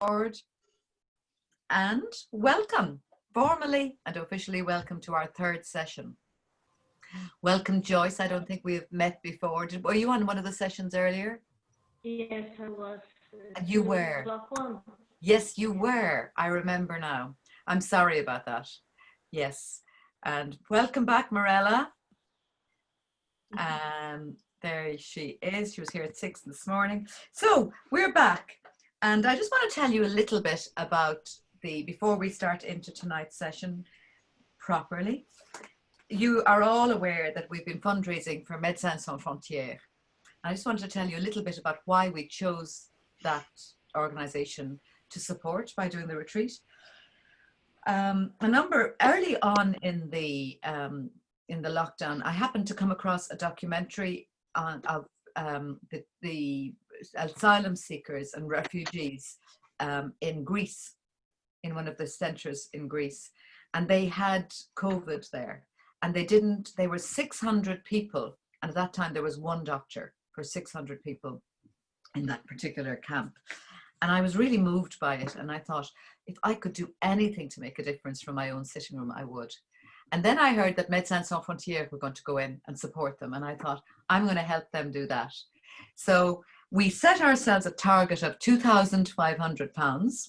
Board, and welcome, formally and officially welcome to our third session. Welcome, Joyce. I don't think we've met before. Were you on one of the sessions earlier? Yes, I was. You were. One. Yes, you were. I remember now. I'm sorry about that. Yes. And welcome back, Morella. There she is. She was here at 6 this morning. So we're back. And I just want to tell you a little bit about before we start into tonight's session properly. You are all aware that we've been fundraising for Médecins Sans Frontières. I just wanted to tell you a little bit about why we chose that organization to support by doing the retreat. Early on in the lockdown, I happened to come across a documentary of the asylum seekers and refugees in Greece, in one of the centres in Greece, and they had COVID there, and they were 600 people, and at that time there was one doctor for 600 people in that particular camp. And I was really moved by it, and I thought, if I could do anything to make a difference from my own sitting room, I would. And then I heard that Médecins Sans Frontières were going to go in and support them, and I thought, I'm going to help them do that. So we set ourselves a target of £2,500,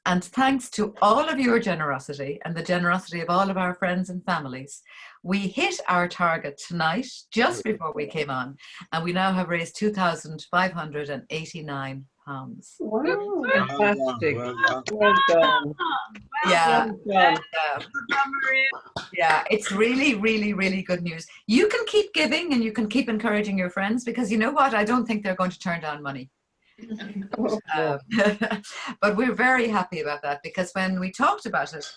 and thanks to all of your generosity and the generosity of all of our friends and families, we hit our target tonight, just before we came on, and we now have raised £2,589. Wow, fantastic. Well done. Yeah. Well done. Yeah, it's really, really, really good news. You can keep giving and you can keep encouraging your friends, because you know what? I don't think they're going to turn down money. But we're very happy about that, because when we talked about it,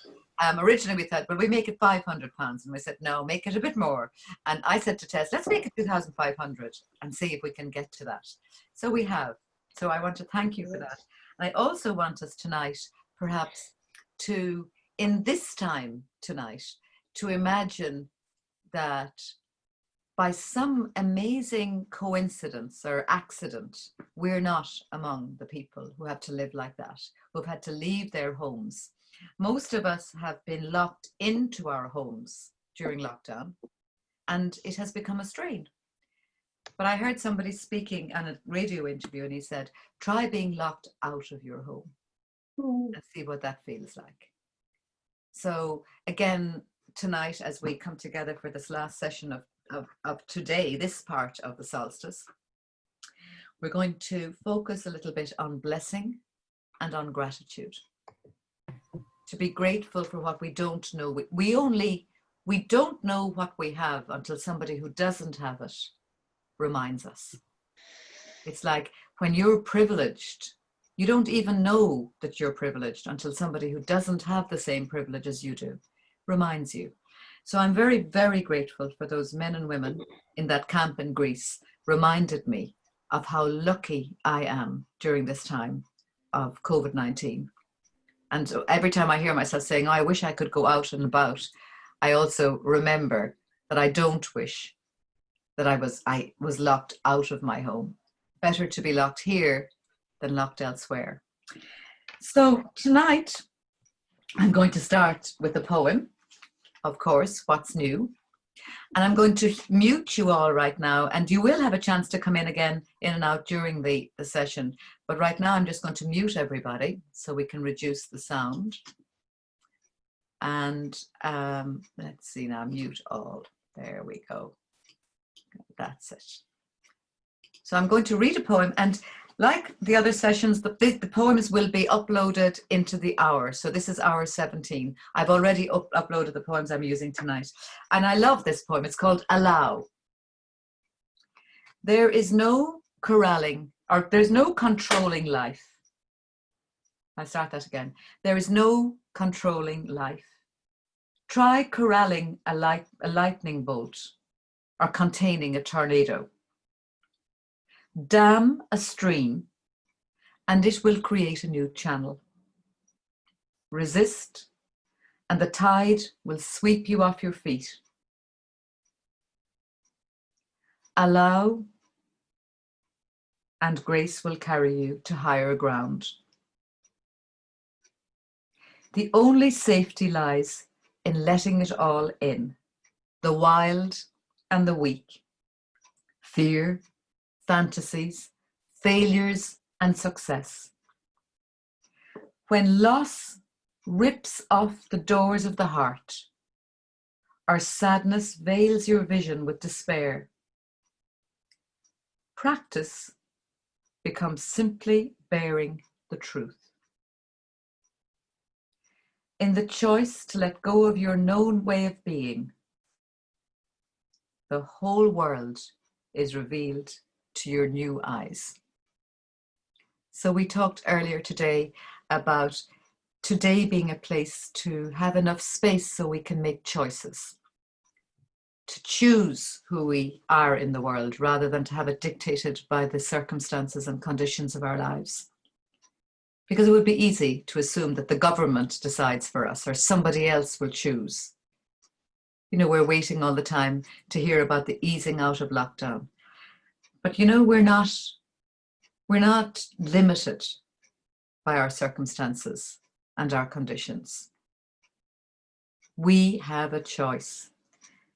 originally we thought, well, we make it £500, and we said, no, make it a bit more. And I said to Tess, let's make it 2,500 and see if we can get to that. So we have. So I want to thank you for that. And I also want us tonight, perhaps, to, in this time tonight, to imagine that by some amazing coincidence or accident, we're not among the people who have to live like that, who've had to leave their homes. Most of us have been locked into our homes during lockdown, and it has become a strain. But I heard somebody speaking on a radio interview, and he said, try being locked out of your home and see what that feels like. So again, tonight, as we come together for this last session of today, this part of the solstice, we're going to focus a little bit on blessing and on gratitude. To be grateful for what we don't know. We don't know what we have until somebody who doesn't have it reminds us. It's like when you're privileged, you don't even know that you're privileged until somebody who doesn't have the same privilege as you do reminds you. So I'm very, very grateful for those men and women in that camp in Greece reminded me of how lucky I am during this time of COVID-19. And so every time I hear myself saying, oh, I wish I could go out and about, I also remember that I don't wish that I was locked out of my home. Better to be locked here than locked elsewhere. So tonight, I'm going to start with a poem, of course, What's New? And I'm going to mute you all right now, and you will have a chance to come in again, in and out during the session. But right now, I'm just going to mute everybody so we can reduce the sound. And let's see now, mute all. There we go. That's it. So I'm going to read a poem, and like the other sessions, the poems will be uploaded into the hour. So this is hour 17. I've already uploaded the poems I'm using tonight. And I love this poem. It's called Allow. There is no corralling, or there's no controlling life. I'll start that again. There is no controlling life. Try corralling a lightning bolt or containing a tornado. Dam a stream and it will create a new channel. Resist and the tide will sweep you off your feet. Allow and grace will carry you to higher ground. The only safety lies in letting it all in, the wild and the weak, fear, fantasies, failures and success. When loss rips off the doors of the heart, or sadness veils your vision with despair, practice becomes simply bearing the truth. In the choice to let go of your known way of being, the whole world is revealed to your new eyes. So we talked earlier today about today being a place to have enough space so we can make choices, to choose who we are in the world rather than to have it dictated by the circumstances and conditions of our lives. Because it would be easy to assume that the government decides for us or somebody else will choose. You know, we're waiting all the time to hear about the easing out of lockdown. But you know, we're not limited by our circumstances and our conditions. We have a choice.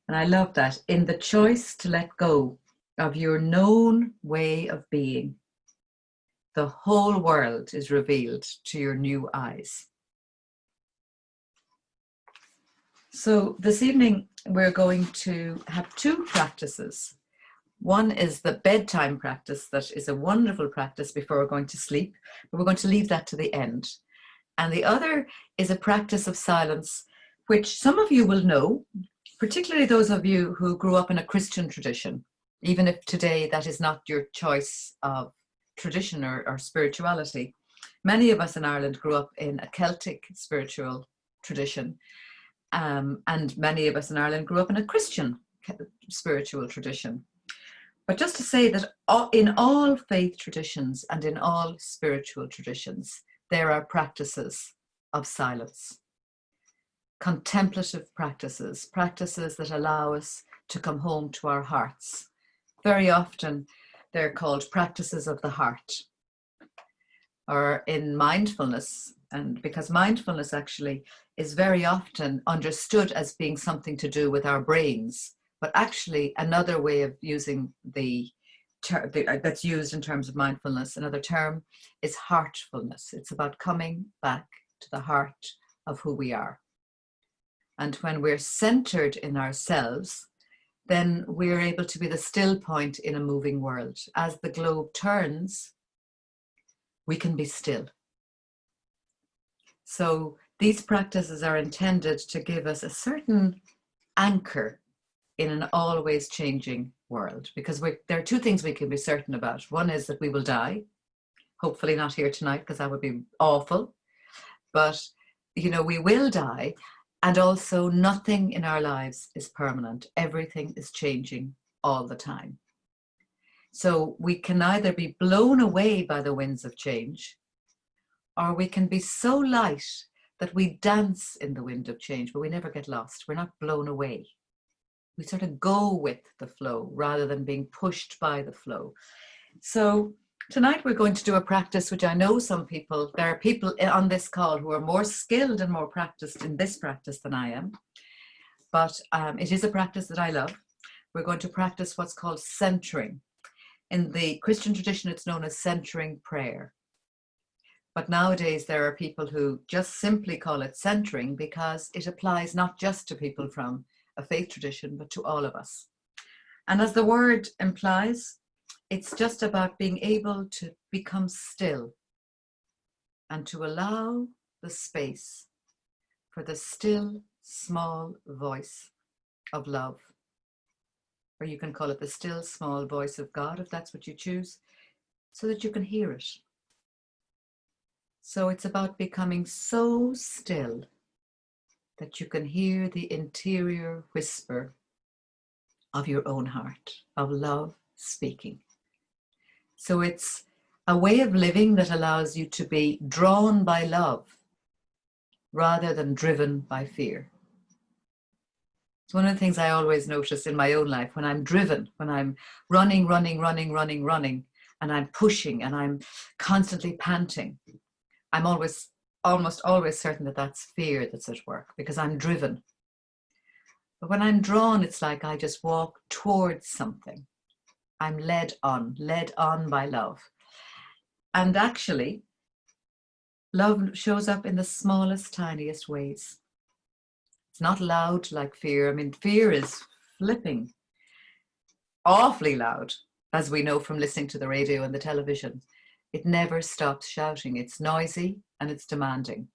And I love that. In the choice to let go of your known way of being, the whole world is revealed to your new eyes. So this evening, we're going to have two practices. One is the bedtime practice, that is a wonderful practice before we're going to sleep, but we're going to leave that to the end. And the other is a practice of silence, which some of you will know, particularly those of you who grew up in a Christian tradition, even if today that is not your choice of tradition or spirituality. Many of us in Ireland grew up in a Celtic spiritual tradition, and many of us in Ireland grew up in a Christian spiritual tradition. But just to say that in all faith traditions and in all spiritual traditions, there are practices of silence, contemplative practices, practices that allow us to come home to our hearts. Very often they're called practices of the heart, or in mindfulness, and because mindfulness actually is very often understood as being something to do with our brains, but actually another way of using that's used in terms of mindfulness, another term is heartfulness. It's about coming back to the heart of who we are. And when we're centered in ourselves, then we're able to be the still point in a moving world. As the globe turns, we can be still. So these practices are intended to give us a certain anchor in an always changing world, because there are two things we can be certain about. One is that we will die, hopefully not here tonight, because that would be awful. But, you know, we will die. And also nothing in our lives is permanent. Everything is changing all the time. So we can either be blown away by the winds of change, or we can be so light that we dance in the wind of change, but we never get lost. We're not blown away. We sort of go with the flow rather than being pushed by the flow. So tonight we're going to do a practice which I know there are people on this call who are more skilled and more practiced in this practice than I am, but it is a practice that I love. We're going to practice what's called centering. In the Christian tradition, it's known as centering prayer. But nowadays there are people who just simply call it centering because it applies not just to people from a faith tradition, but to all of us. And as the word implies, it's just about being able to become still and to allow the space for the still, small voice of love. Or you can call it the still, small voice of God, if that's what you choose, so that you can hear it. So it's about becoming so still that you can hear the interior whisper of your own heart, of love speaking. So it's a way of living that allows you to be drawn by love rather than driven by fear. It's one of the things I always notice in my own life when I'm driven, when I'm running, and I'm pushing and I'm constantly panting. I'm always almost always certain that that's fear that's at work because I'm driven. But when I'm drawn, it's like I just walk towards something. I'm led on by love. And actually, love shows up in the smallest, tiniest ways. It's not loud like fear. I mean, fear is flipping awfully loud, as we know from listening to the radio and the television. It never stops shouting. It's noisy and it's demanding.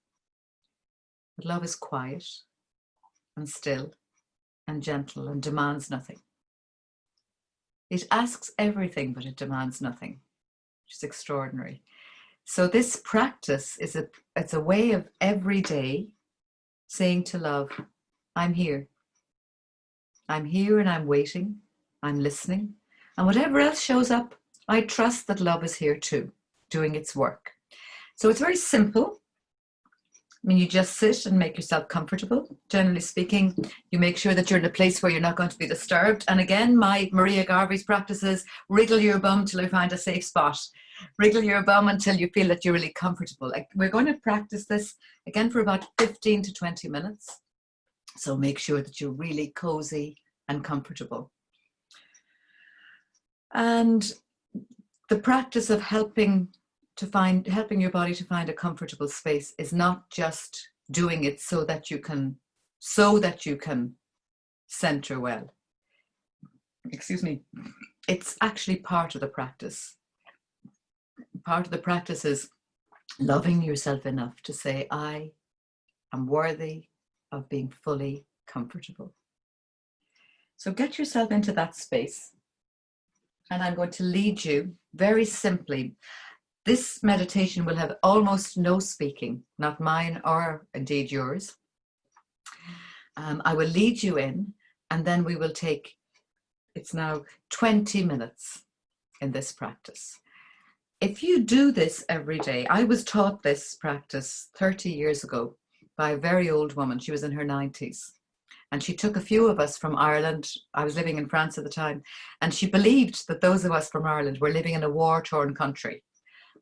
But love is quiet and still and gentle and demands nothing. It asks everything, but it demands nothing, which is extraordinary. So this practice it's a way of every day saying to love, I'm here. I'm here and I'm waiting. I'm listening. And whatever else shows up, I trust that love is here too, doing its work. So it's very simple. I mean, you just sit and make yourself comfortable. Generally speaking, you make sure that you're in a place where you're not going to be disturbed. And again, my Maria Garvey's practice is wriggle your bum till you find a safe spot. Wriggle your bum until you feel that you're really comfortable. Like, we're going to practice this again for about 15 to 20 minutes. So make sure that you're really cozy and comfortable. And the practice of helping your body to find a comfortable space is not just doing it so that you can center well. Excuse me. It's actually part of the practice. Part of the practice is loving yourself enough to say, I am worthy of being fully comfortable. So get yourself into that space. And I'm going to lead you very simply. This meditation will have almost no speaking, not mine or indeed yours. I will lead you in, and then we will take, it's now 20 minutes in this practice. If you do this every day, I was taught this practice 30 years ago by a very old woman. She was in her 90s. And she took a few of us from Ireland. I was living in France at the time. And she believed that those of us from Ireland were living in a war-torn country.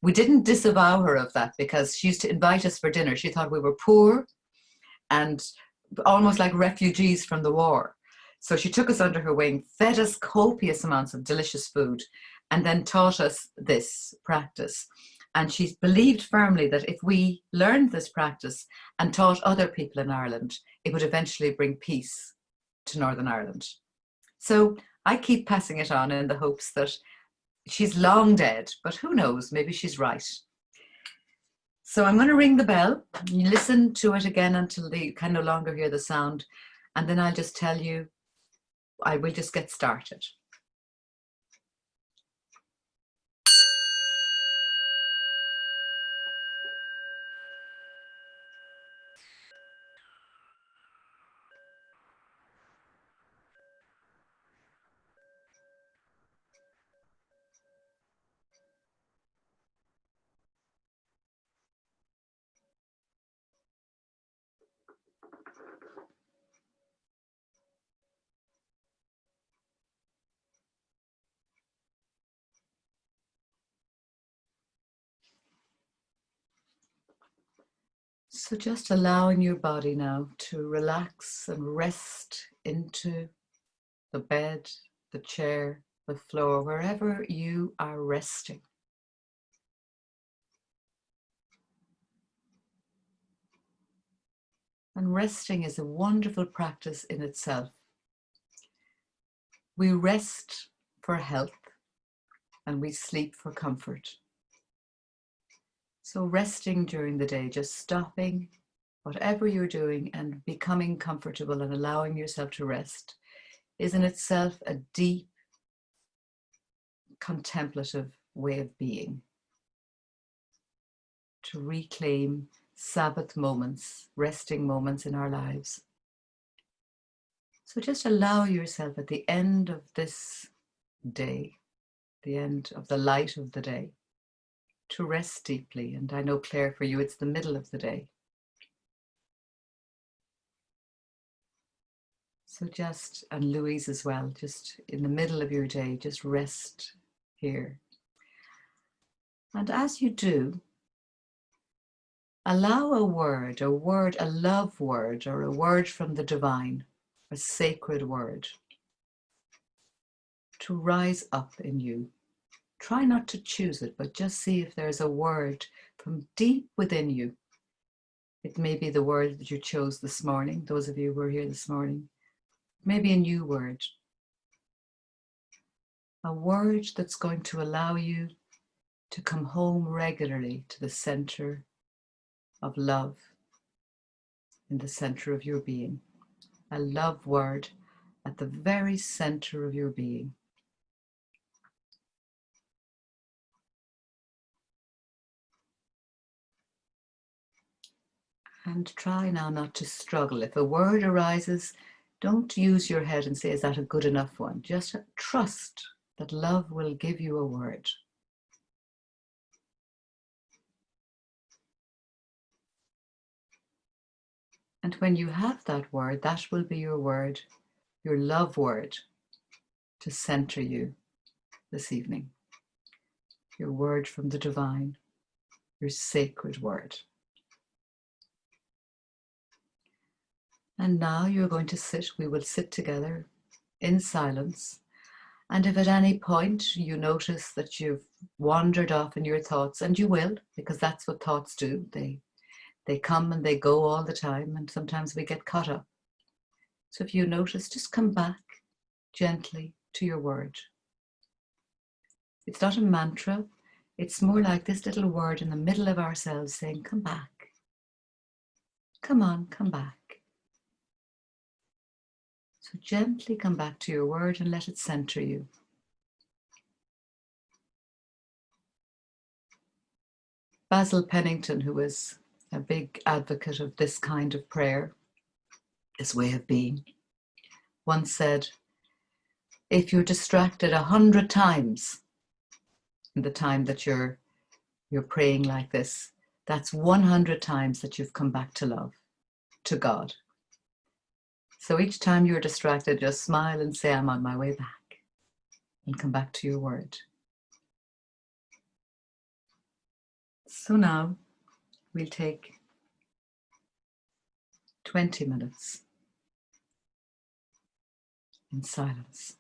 We didn't disavow her of that because she used to invite us for dinner. She thought we were poor and almost like refugees from the war. So she took us under her wing, fed us copious amounts of delicious food, and then taught us this practice. And she believed firmly that if we learned this practice and taught other people in Ireland, it would eventually bring peace to Northern Ireland. So I keep passing it on in the hopes that she's long dead, but who knows, maybe she's right. So I'm going to ring the bell. You listen to it again until you can no longer hear the sound. And then I'll just tell you, I will just get started. So just allowing your body now to relax and rest into the bed, the chair, the floor, wherever you are resting. And resting is a wonderful practice in itself. We rest for health and we sleep for comfort. So resting during the day, just stopping whatever you're doing and becoming comfortable and allowing yourself to rest is in itself a deep, contemplative way of being. To reclaim Sabbath moments, resting moments in our lives. So just allow yourself at the end of this day, the end of the light of the day, to rest deeply. And I know, Claire, for you, it's the middle of the day. So just, and Louise as well, just in the middle of your day, just rest here. And as you do, Allow a word, a love word, or a word from the divine, a sacred word, to rise up in you. Try not to choose it, but just see if there's a word from deep within you. It may be the word that you chose this morning, those of you who are here this morning. Maybe a new word. A word that's going to allow you to come home regularly to the center of love, in the center of your being. A love word at the very center of your being. And try now not to struggle. If a word arises, don't use your head and say, is that a good enough one? Just trust that love will give you a word. And when you have that word, that will be your word, your love word, to center you this evening. Your word from the divine, your sacred word. And now you're going to sit, we will sit together in silence. And if at any point you notice that you've wandered off in your thoughts, and you will, because that's what thoughts do, they come and they go all the time, and sometimes we get caught up. So if you notice, just come back gently to your word. It's not a mantra, it's more like this little word in the middle of ourselves saying, come back. Come on, come back. So gently come back to your word and let it center you. Basil Pennington, who was a big advocate of this kind of prayer, this way of being, once said, if you're distracted 100 times in the time that you're praying like this, that's 100 times that you've come back to love, to God. So each time you're distracted, just smile and say, I'm on my way back, and come back to your word. So now we'll take 20 minutes in silence.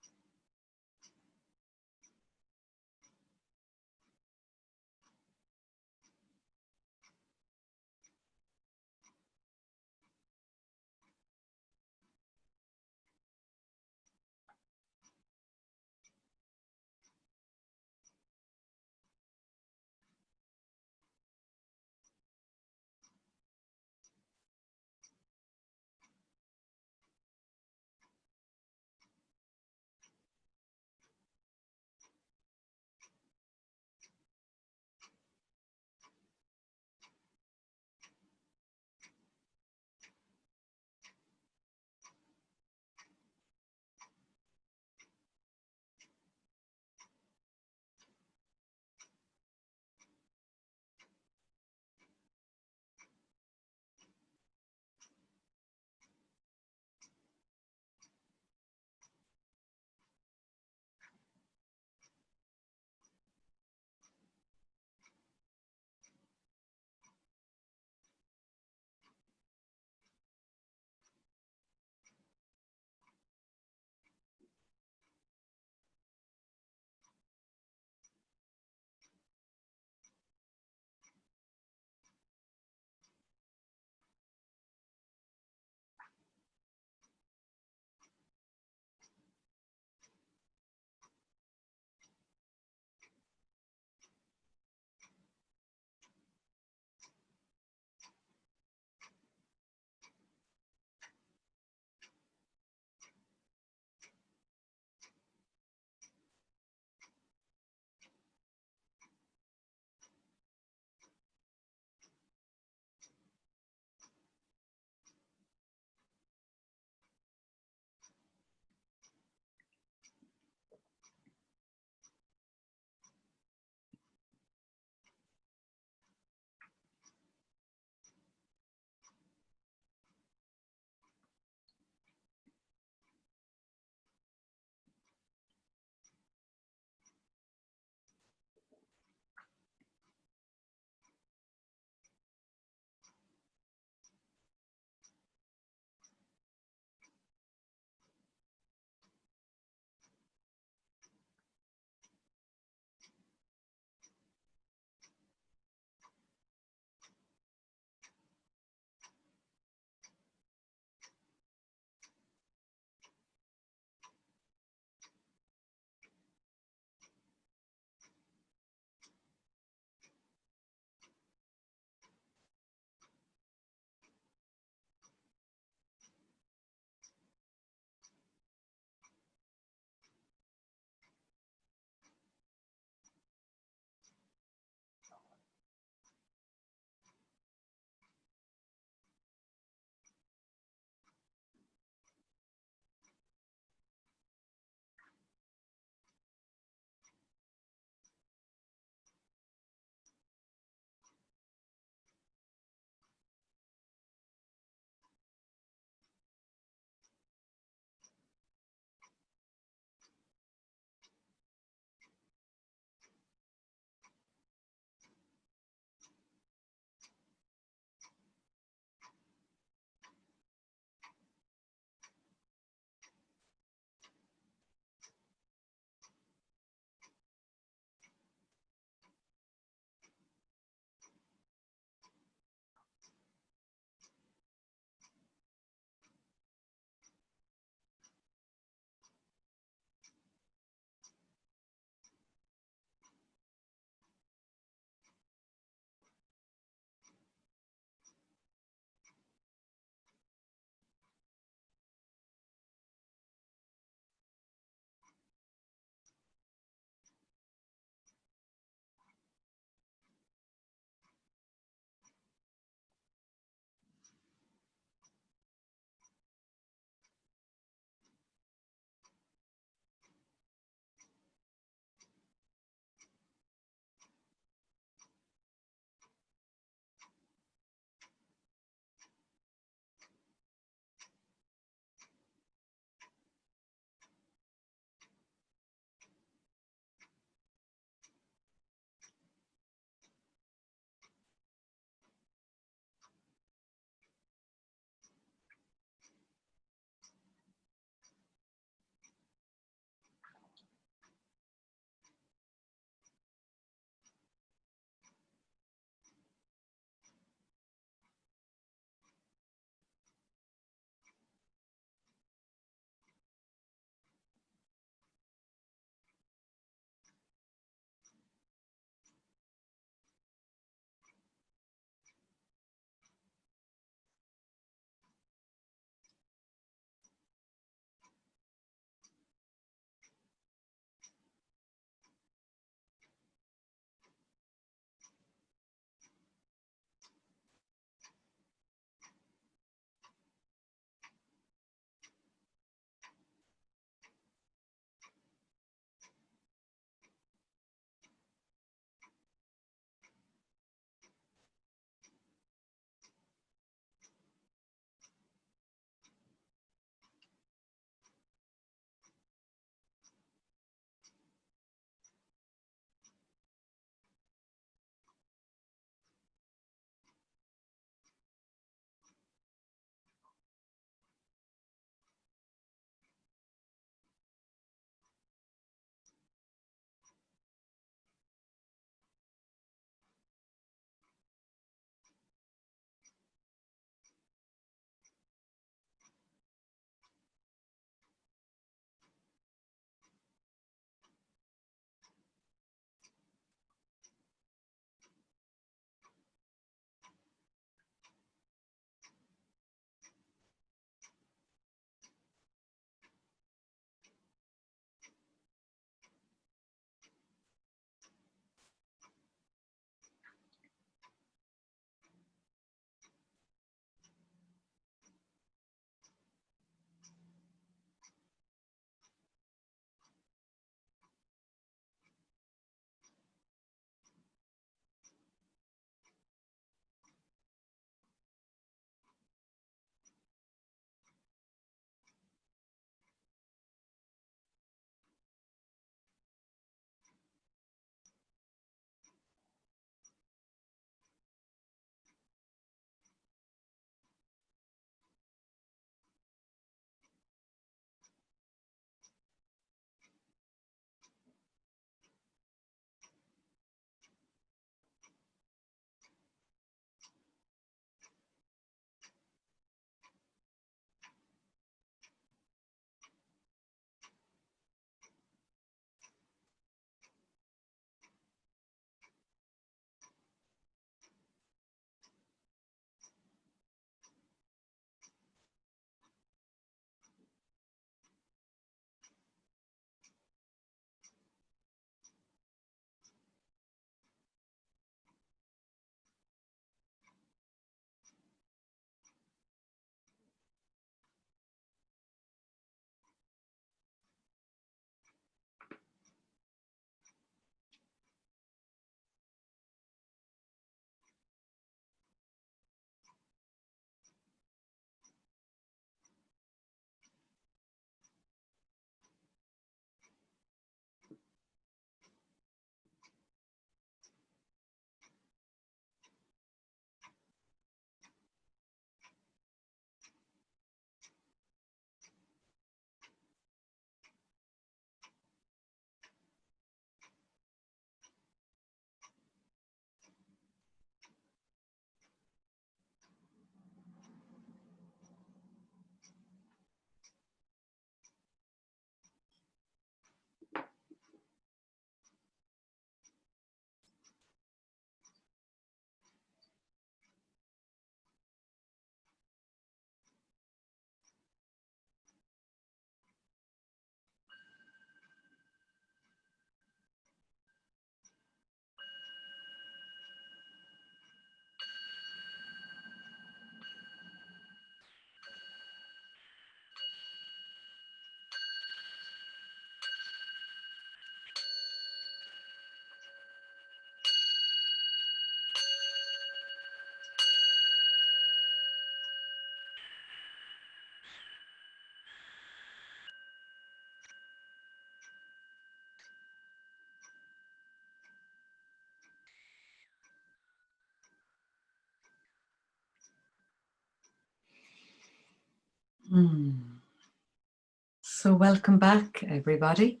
So welcome back, everybody.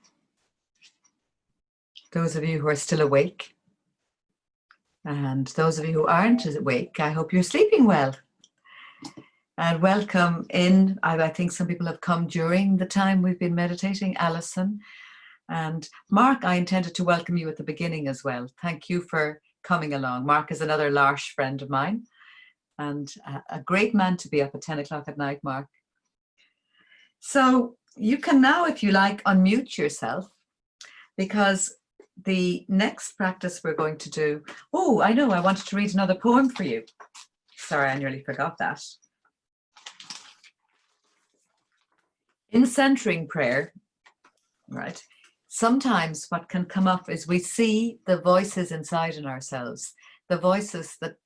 Those of you who are still awake, and those of you who aren't awake, I hope you're sleeping well. And welcome in. I think some people have come during the time we've been meditating. Alison and Mark, I intended to welcome you at the beginning as well. Thank you for coming along. Mark is another L'Arche friend of mine, and a great man to be up at 10 o'clock at night, Mark. So you can now, if you like, unmute yourself, because the next practice we're going to do, oh, I know, I wanted to read another poem for you. Sorry, I nearly forgot that. In centering prayer, right, sometimes what can come up is we see the voices inside in ourselves, the voices that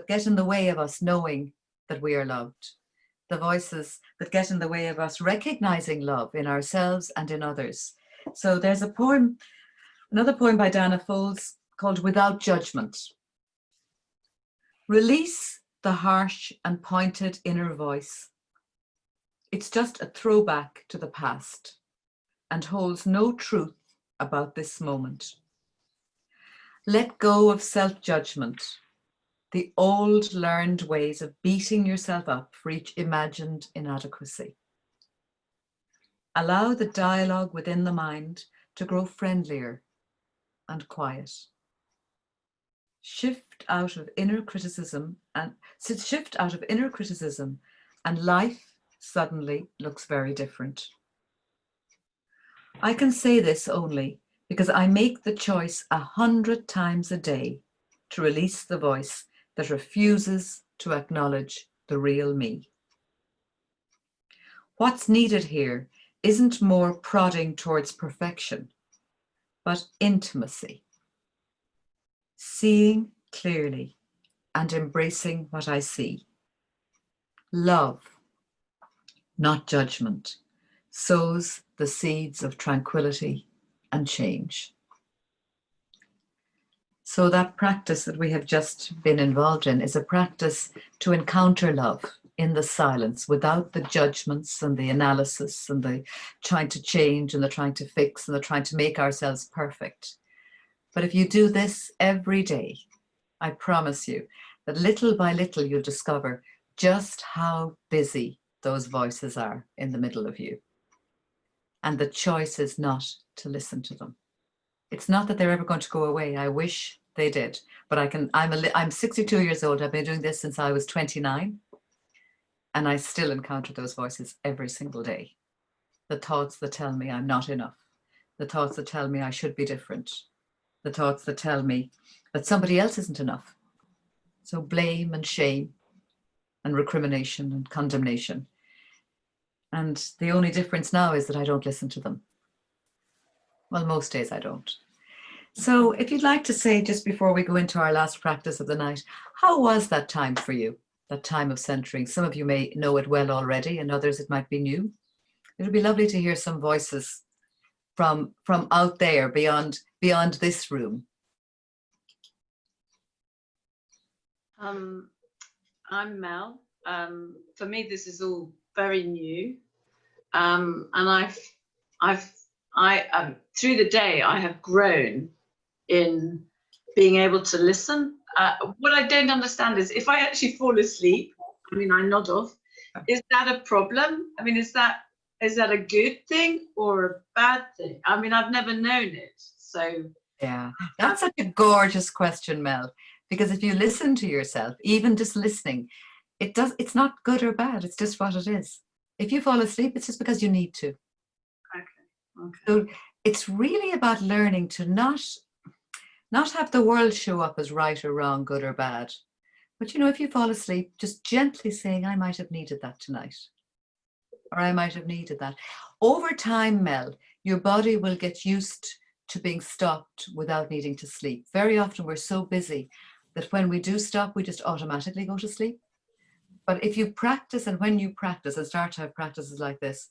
get in the way of us knowing that we are loved, the voices that get in the way of us recognizing love in ourselves and in others. So there's a poem, another poem by Dana Folds called Without Judgment. Release the harsh and pointed inner voice. It's just a throwback to the past and holds no truth about this moment. Let go of self-judgment, the old learned ways of beating yourself up for each imagined inadequacy. Allow the dialogue within the mind to grow friendlier and quiet. Shift out of inner criticism, and life suddenly looks very different. I can say this only because I make the choice 100 times a day to release the voice that refuses to acknowledge the real me. What's needed here isn't more prodding towards perfection, but intimacy. Seeing clearly and embracing what I see. Love, not judgment, sows the seeds of tranquility and change. So that practice that we have just been involved in is a practice to encounter love in the silence, without the judgments and the analysis and the trying to change and the trying to fix and the trying to make ourselves perfect. But if you do this every day, I promise you that little by little you'll discover just how busy those voices are in the middle of you. And the choice is not to listen to them. It's not that they're ever going to go away. I wish they did, but I'm 62 years old. I've been doing this since I was 29, and I still encounter those voices every single day. The thoughts that tell me I'm not enough, the thoughts that tell me I should be different, the thoughts that tell me that somebody else isn't enough. So blame and shame and recrimination and condemnation. And the only difference now is that I don't listen to them. Well, most days I don't. So if you'd like to say, just before we go into our last practice of the night, how was that time for you, that time of centering? Some of you may know it well already, and others it might be new. It would be lovely to hear some voices from out there, beyond this room. I'm Mel. For me, this is all very new, and through the day I have grown in being able to listen. What I don't understand is if I actually fall asleep, I mean, I nod off. Is that a problem? I mean, is that a good thing or a bad thing? I mean, I've never known it. So yeah, that's such a gorgeous question, Mel. Because if you listen to yourself, even just listening, it's not good or bad. It's just what it is. If you fall asleep, it's just because you need to. Okay. So it's really about learning to not have the world show up as right or wrong, good or bad. But you know, if you fall asleep, just gently saying, I might have needed that tonight. Or I might have needed that. Over time, Mel, your body will get used to being stopped without needing to sleep. Very often we're so busy that when we do stop, we just automatically go to sleep. But if you practice, and when you practice and start to have practices like this,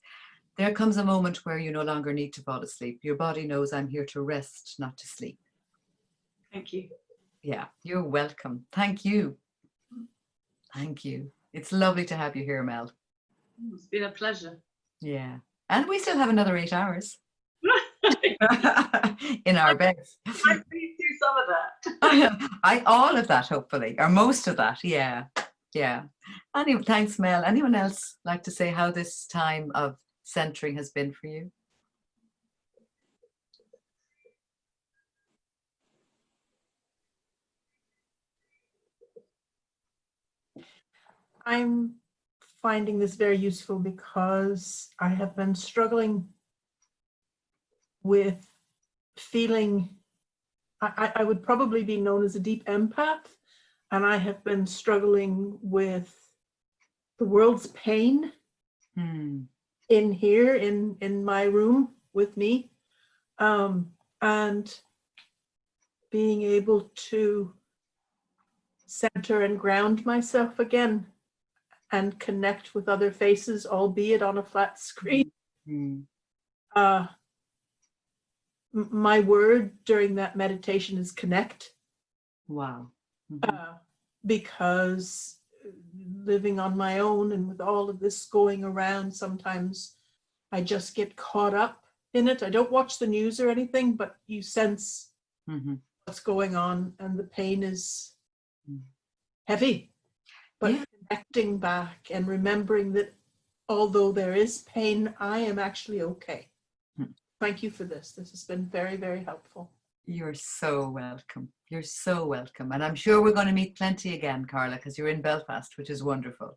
there comes a moment where you no longer need to fall asleep. Your body knows I'm here to rest, not to sleep. Thank you. Yeah, you're welcome. Thank you. Thank you. It's lovely to have you here, Mel. It's been a pleasure. Yeah. And we still have another 8 hours in our beds. I please do some of that. I all of that, hopefully, or most of that. Yeah. Yeah. Anyway, thanks, Mel. Anyone else like to say how this time of centering has been for you? I'm finding this very useful because I have been struggling with feeling, I would probably be known as a deep empath, and I have been struggling with the world's pain in here, in my room with me, and being able to center and ground myself again and connect with other faces, albeit on a flat screen. My word during that meditation is connect. Wow. Because living on my own and with all of this going around, sometimes I just get caught up in it. I don't watch the news or anything, but you sense what's going on, and the pain is heavy. But connecting back and remembering that although there is pain, I am actually okay. Thank you for this. This has been very, very helpful. You're so welcome. You're so welcome. And I'm sure we're going to meet plenty again, Carla, because you're in Belfast, which is wonderful.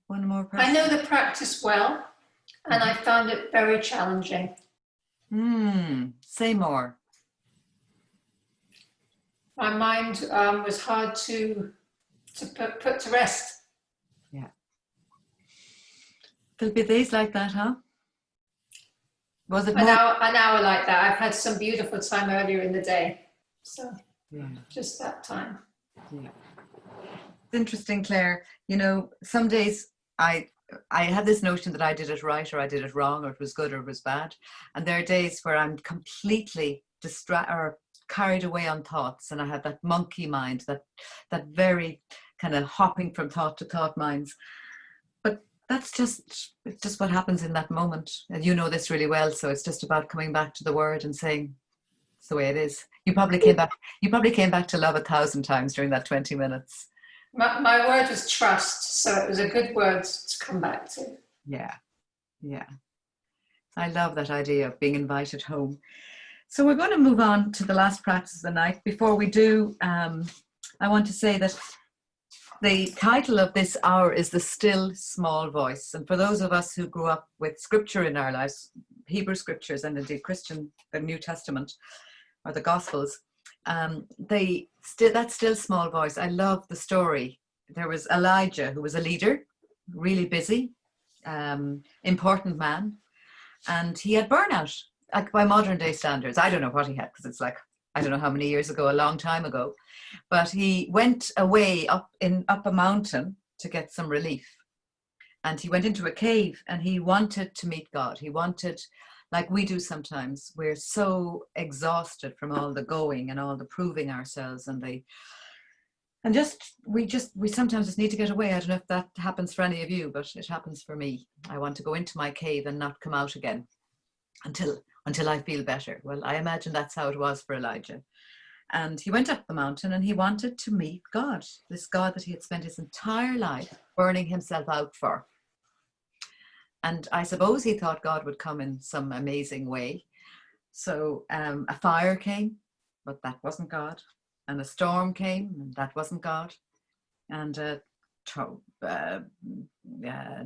One more person. I know the practice well, and I found it very challenging. Say more. My mind was hard to put to rest. Yeah. There'll be days like that, huh? Was it an hour like that? I've had some beautiful time earlier in the day, so just that time. Yeah. It's interesting, Claire. You know, some days I had this notion that I did it right or I did it wrong, or it was good or it was bad, and there are days where I'm completely carried away on thoughts, and I have that monkey mind, that very kind of hopping from thought to thought minds. But it's just what happens in that moment, and you know this really well. So it's just about coming back to the word and saying it's the way it is. You probably came back to love 1,000 times during that 20 minutes. My word was trust, so it was a good word to come back to. Yeah. I love that idea of being invited home. So we're going to move on to the last practice of the night. Before we do, I want to say that the title of this hour is The Still Small Voice. And for those of us who grew up with scripture in our lives, Hebrew scriptures and indeed the New Testament or the Gospels, that still small voice. I love the story. There was Elijah, who was a leader, really busy, important man, and he had burnout. Like by modern day standards, I don't know what he had, because it's like, I don't know how many years ago, a long time ago, but he went away up a mountain to get some relief. And he went into a cave and he wanted to meet God. He wanted, like we do sometimes, we're so exhausted from all the going and all the proving ourselves we sometimes just need to get away. I don't know if that happens for any of you, but it happens for me. I want to go into my cave and not come out again until I feel better. Well, I imagine that's how it was for Elijah. And he went up the mountain and he wanted to meet God, this God that he had spent his entire life burning himself out for. And I suppose he thought God would come in some amazing way. So a fire came, but that wasn't God. And a storm came, and that wasn't God. And an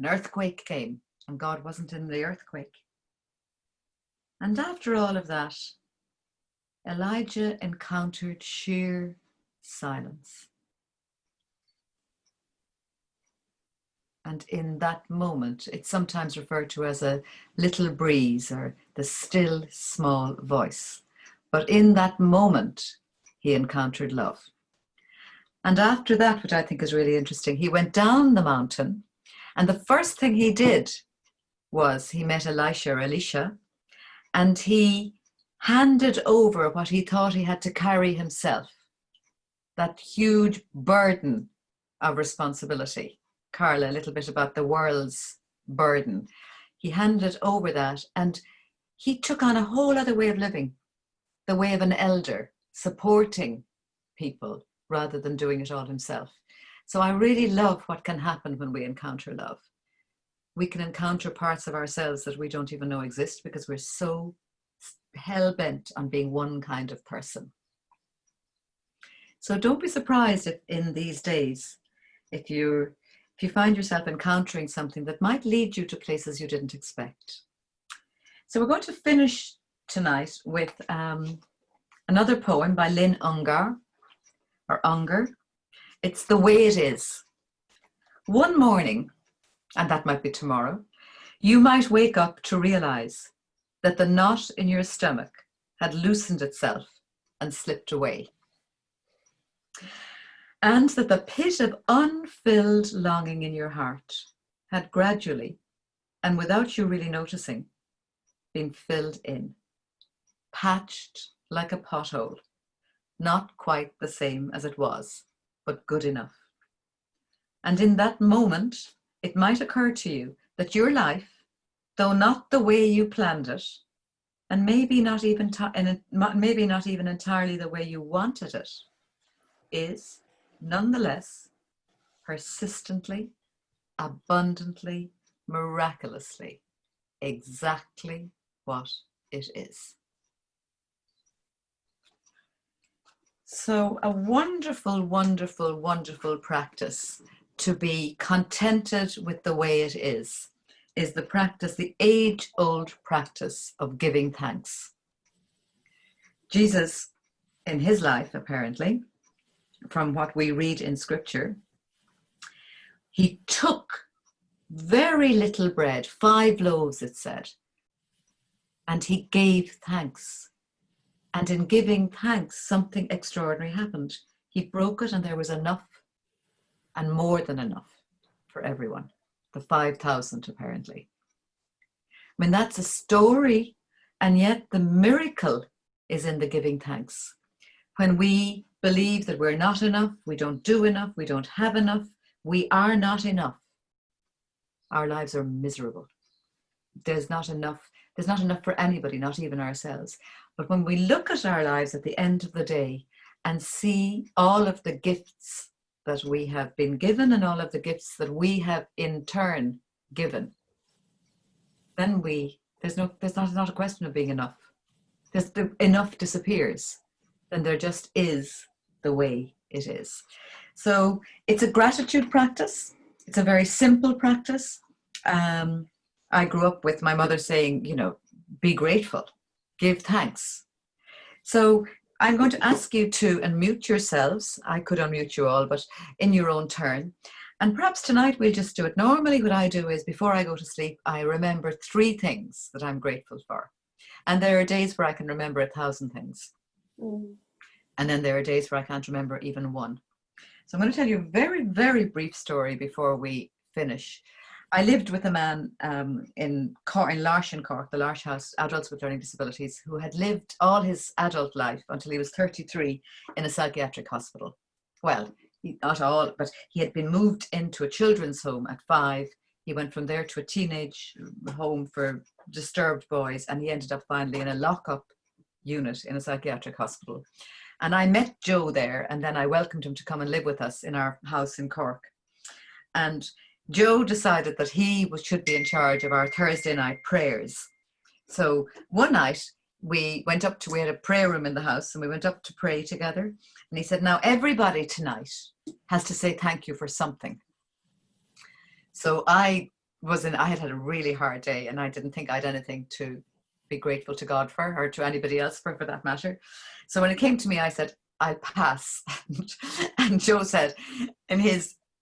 earthquake came, and God wasn't in the earthquake. And after all of that, Elijah encountered sheer silence. And in that moment, it's sometimes referred to as a little breeze or the still small voice. But in that moment, he encountered love. And after that, which I think is really interesting, he went down the mountain, and the first thing he did was he met Elisha, and he handed over what he thought he had to carry himself. that huge burden of responsibility. Carla, a little bit about the world's burden. He handed over that, and he took on a whole other way of living, the way of an elder, supporting people rather than doing it all himself. So I really love what can happen when we encounter love. We can encounter parts of ourselves that we don't even know exist because we're so hell-bent on being one kind of person. So don't be surprised if in these days, if you find yourself encountering something that might lead you to places you didn't expect. So we're going to finish tonight with another poem by Lynn Ungar, or Unger. It's The Way It Is. One morning, and that might be tomorrow, you might wake up to realize that the knot in your stomach had loosened itself and slipped away. And that the pit of unfilled longing in your heart had gradually, and without you really noticing, been filled in, patched like a pothole, not quite the same as it was, but good enough. And in that moment, it might occur to you that your life, though not the way you planned it, and maybe not even entirely the way you wanted it, is nonetheless persistently, abundantly, miraculously, exactly what it is. So a wonderful, wonderful, wonderful practice to be contented with the way it is the practice, the age-old practice of giving thanks. Jesus, in his life, apparently, from what we read in scripture, he took very little bread, 5 loaves, it said, and he gave thanks. And in giving thanks, something extraordinary happened. He broke it and there was enough, and more than enough for everyone. The 5,000 apparently. I mean, that's a story, and yet the miracle is in the giving thanks. When we believe that we're not enough, we don't do enough, we don't have enough, we are not enough, our lives are miserable. There's not enough for anybody, not even ourselves. But when we look at our lives at the end of the day and see all of the gifts that we have been given and all of the gifts that we have in turn given, then there's not a question of being enough. Enough disappears. Then there just is the way it is. So it's a gratitude practice. It's a very simple practice. I grew up with my mother saying, be grateful, give thanks. So I'm going to ask you to unmute yourselves. I could unmute you all, but in your own turn. And perhaps tonight we'll just do it. Normally what I do is before I go to sleep, I remember 3 things that I'm grateful for. And there are days where I can remember 1,000 things. And then there are days where I can't remember even one. So I'm going to tell you a very, very brief story before we finish. I lived with a man in Larsh in Cork, the Larsh House, Adults with Learning Disabilities, who had lived all his adult life until he was 33 in a psychiatric hospital. Well, not all, but he had been moved into a children's home at 5. He went from there to a teenage home for disturbed boys, and he ended up finally in a lockup unit in a psychiatric hospital. And I met Joe there, and then I welcomed him to come and live with us in our house in Cork. And Joe decided that he should be in charge of our Thursday night prayers. So one night we had a prayer room in the house, and we went up to pray together. And he said, now everybody tonight has to say thank you for something. So I had had a really hard day, and I didn't think I'd anything to be grateful to God for, or to anybody else for that matter. So when it came to me, I said, I'll pass. And Joe said,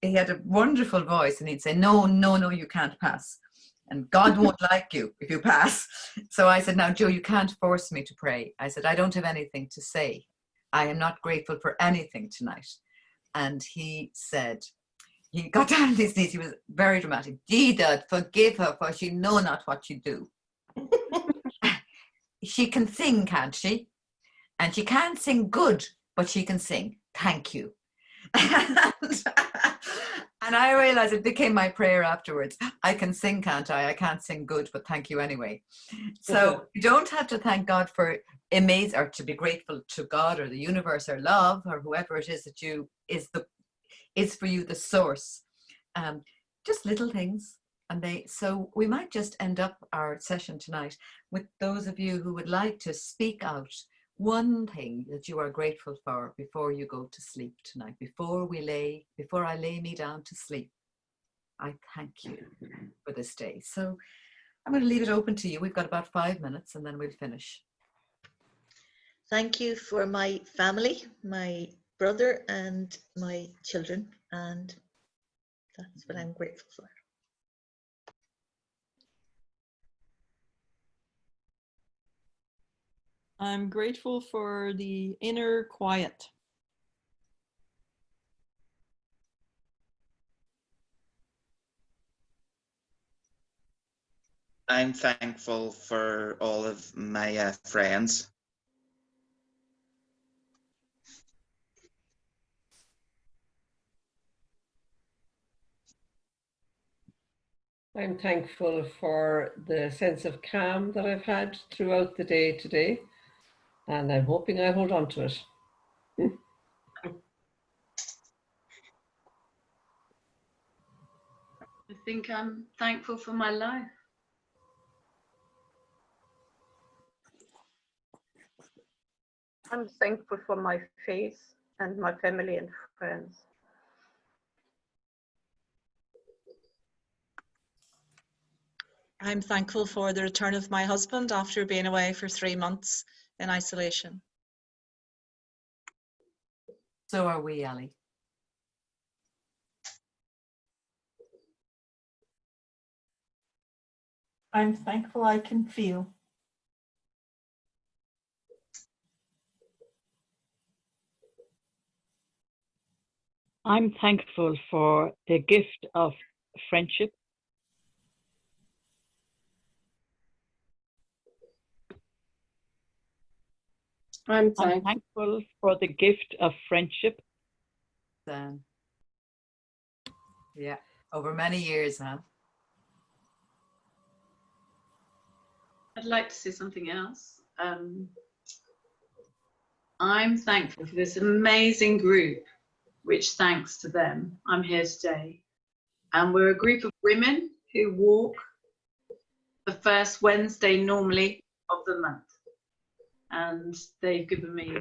he had a wonderful voice, and he'd say, no, you can't pass. And God won't like you if you pass. So I said, now, Joe, you can't force me to pray. I said, I don't have anything to say. I am not grateful for anything tonight. And he said, he got down on his knees. He was very dramatic. Jesus, forgive her, for she know not what she do. She can sing, can't she? And she can't sing good, but she can sing. thank you. And I realized it became my prayer afterwards. I can sing, can't I? I can't sing good, but thank you anyway. So you don't have to thank God for amazing, or to be grateful to God or the universe or love or whoever it is that you is for you the source. Just little things. So we might just end up our session tonight with those of you who would like to speak out one thing that you are grateful for before you go to sleep tonight, before I lay me down to sleep. I thank you for this day. So I'm going to leave it open to you. We've got about 5 minutes and then we'll finish. Thank you for my family, my brother and my children, and that's what I'm grateful for. I'm grateful for the inner quiet. I'm thankful for all of my friends. I'm thankful for the sense of calm that I've had throughout the day today, and I'm hoping I hold on to it. I think I'm thankful for my life. I'm thankful for my faith and my family and friends. I'm thankful for the return of my husband after being away for 3 months in isolation. So are we, Ali. I'm thankful I can feel. I'm thankful for the gift of friendship. I'm thankful for the gift of friendship. Then, yeah, over many years now. I'd like to say something else. I'm thankful for this amazing group, which thanks to them, I'm here today. And we're a group of women who walk the first Wednesday normally of the month. And they've given me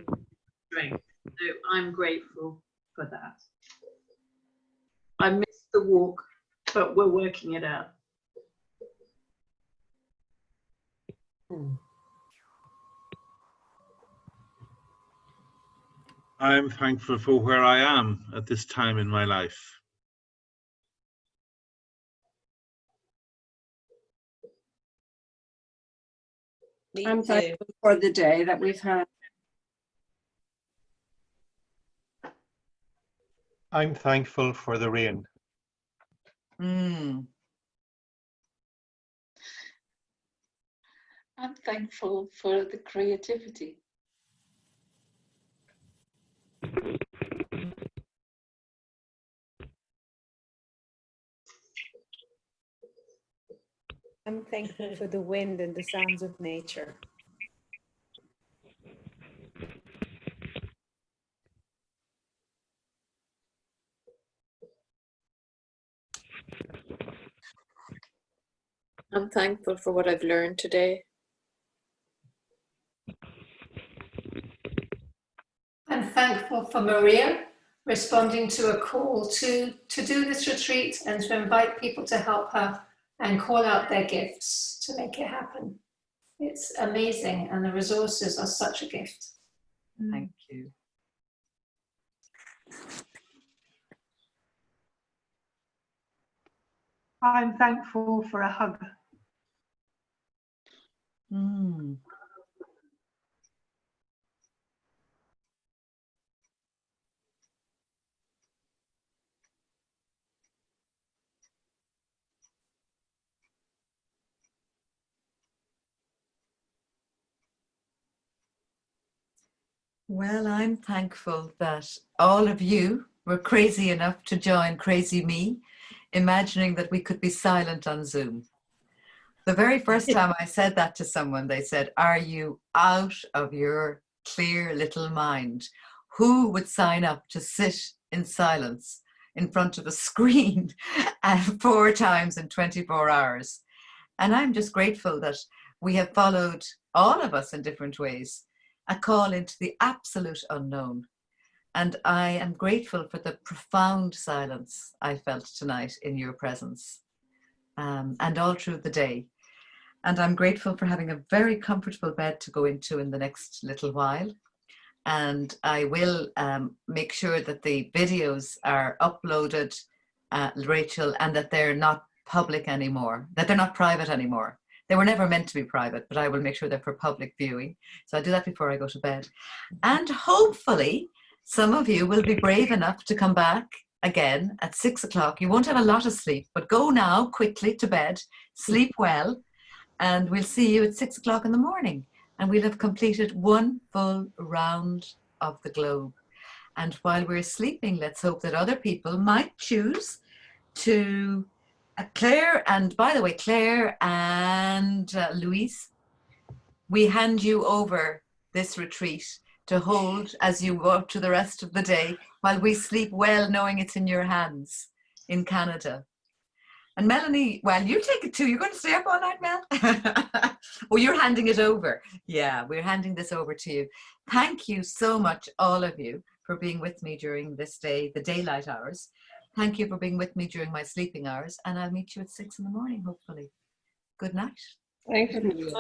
strength. So I'm grateful for that. I missed the walk, but we're working it out. I'm thankful for where I am at this time in my life. I'm thankful for the day that we've had. I'm thankful for the rain. I'm thankful for the creativity. I'm thankful for the wind and the sounds of nature. I'm thankful for what I've learned today. I'm thankful for Maria responding to a call to do this retreat and to invite people to help her and call out their gifts to make it happen. It's amazing, and the resources are such a gift. Thank you. I'm thankful for a hug. Well, I'm thankful that all of you were crazy enough to join Crazy Me, imagining that we could be silent on Zoom. The very first time I said that to someone, they said, "Are you out of your clear little mind? Who would sign up to sit in silence in front of a screen 4 times in 24 hours?" And I'm just grateful that we have followed, all of us in different ways, a call into the absolute unknown. And I am grateful for the profound silence I felt tonight in your presence, and all through the day. And I'm grateful for having a very comfortable bed to go into in the next little while. And I will make sure that the videos are uploaded, Rachel, and that they're not public anymore, that they're not private anymore. They were never meant to be private, but I will make sure they're for public viewing. So I'll do that before I go to bed. And hopefully some of you will be brave enough to come back again at 6 o'clock. You won't have a lot of sleep, but go now quickly to bed, sleep well, and we'll see you at 6 o'clock in the morning. And we'll have completed one full round of the globe. And while we're sleeping, let's hope that other people might choose to Claire, and by the way, Claire and Louise, we hand you over this retreat to hold as you go to the rest of the day while we sleep well, knowing it's in your hands in Canada. And Melanie, well, you take it too. You're going to stay up all night, Mel? Oh, you're handing it over. Yeah, we're handing this over to you. Thank you so much, all of you, for being with me during this day, the daylight hours. Thank you for being with me during my sleeping hours, and I'll meet you at 6 in the morning, hopefully. Good night. Thank you.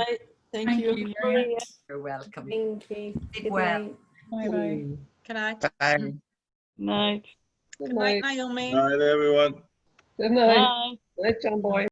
Thank you. Maria. You're welcome. Thank you. Sleep Good well. night. Bye-bye. Good night. Bye. Night. Good Good night, night. Naomi. Night, everyone. Good night. Bye. Night, John Boy.